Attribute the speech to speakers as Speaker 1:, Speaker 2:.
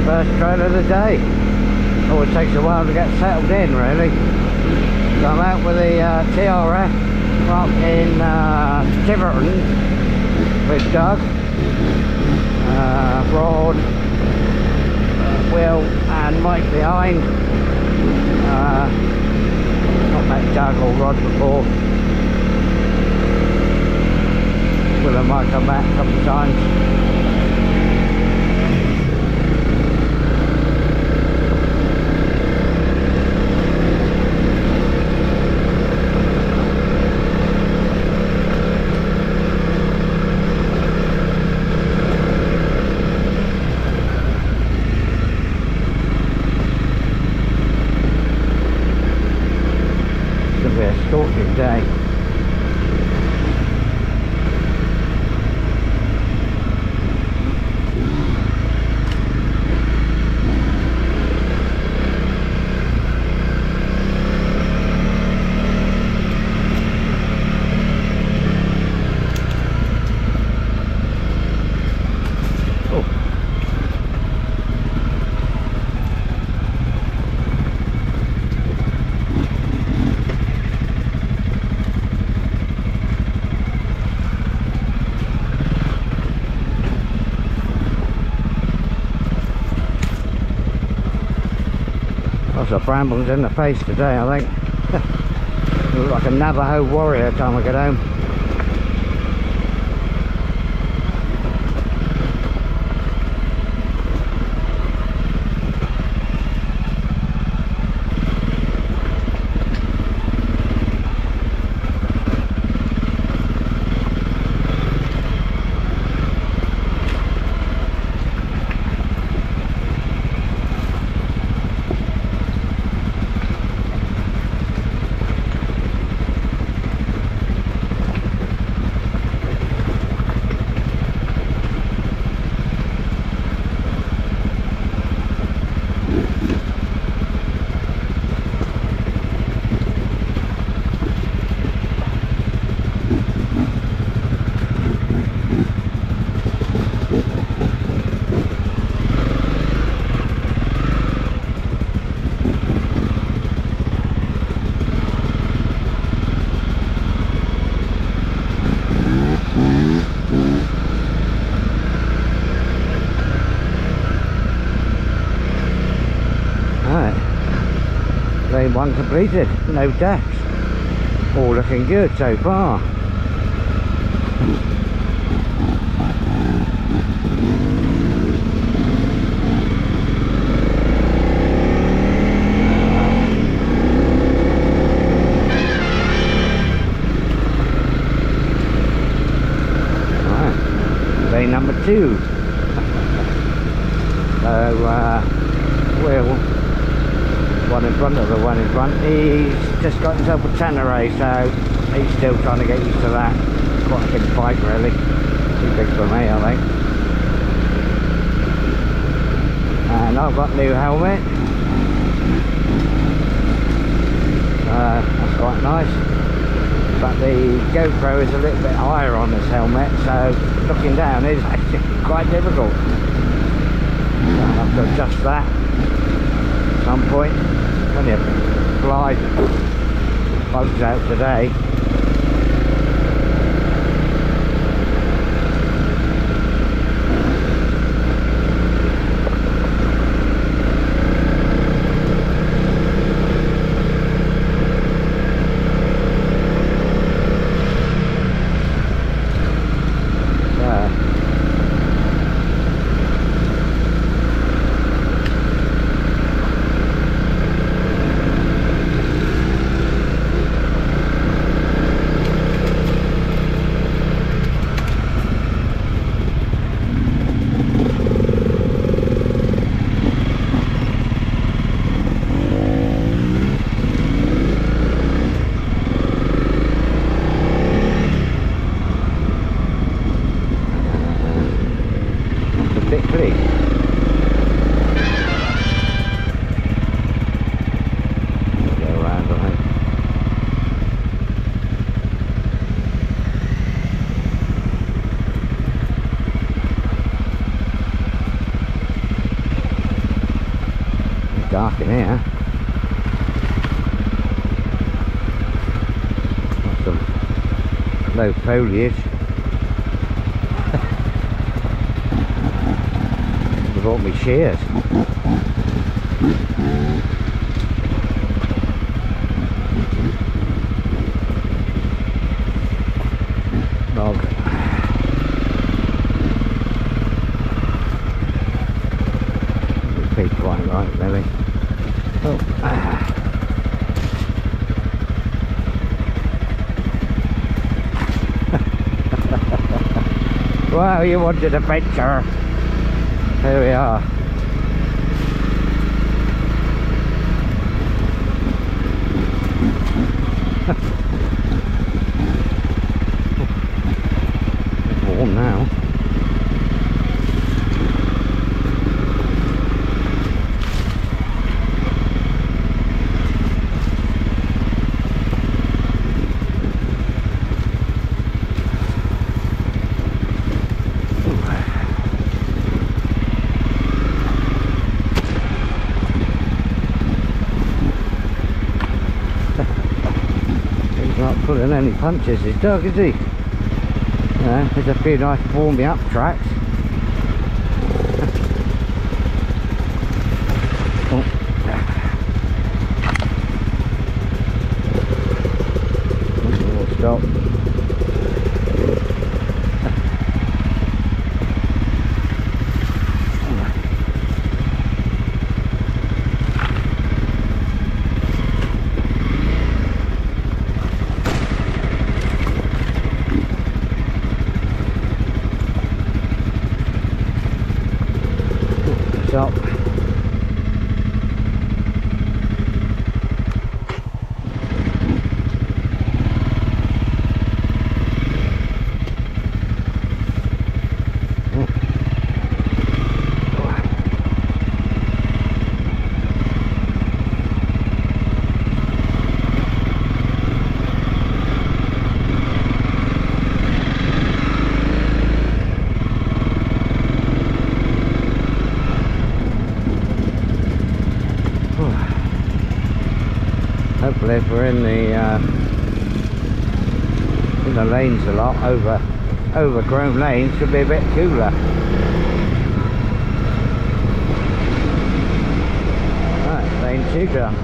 Speaker 1: First trail of the day. Always takes a while to get settled in, really. So I'm out with the TRF up in Tiverton with Doug, Rod, Will and Mike behind. Not met Doug or Rod before. Will and Mike come back a couple of times. Scorching day. Lots of brambles in the face today, I think. Look like a Navajo warrior time I get home. Lane 1 completed, no deaths. All looking good so far. Right. Lane number 2. So we'll one in front of the one in front. He's just got himself a Tenere, so he's still trying to get used to that. Quite a big bike really. Too big for me, I think. And I've got new helmet. That's quite nice. But the GoPro is a little bit higher on this helmet, so looking down is actually quite difficult. So I'll have to adjust that at some point. Plenty of glide bugs out today. in here. Lots of low foliage. I bought me shears. Dog. Be quite right, really. Oh. Well, you wanted a picture. Here we are. It's warm now. Not pulling any punches, this dog, is he? There's a few nice warm me up tracks. Oh. We'll stop. Stop. Hopefully if we're in the lanes a lot, overgrown lanes, should be a bit cooler. Right, lane 2 done.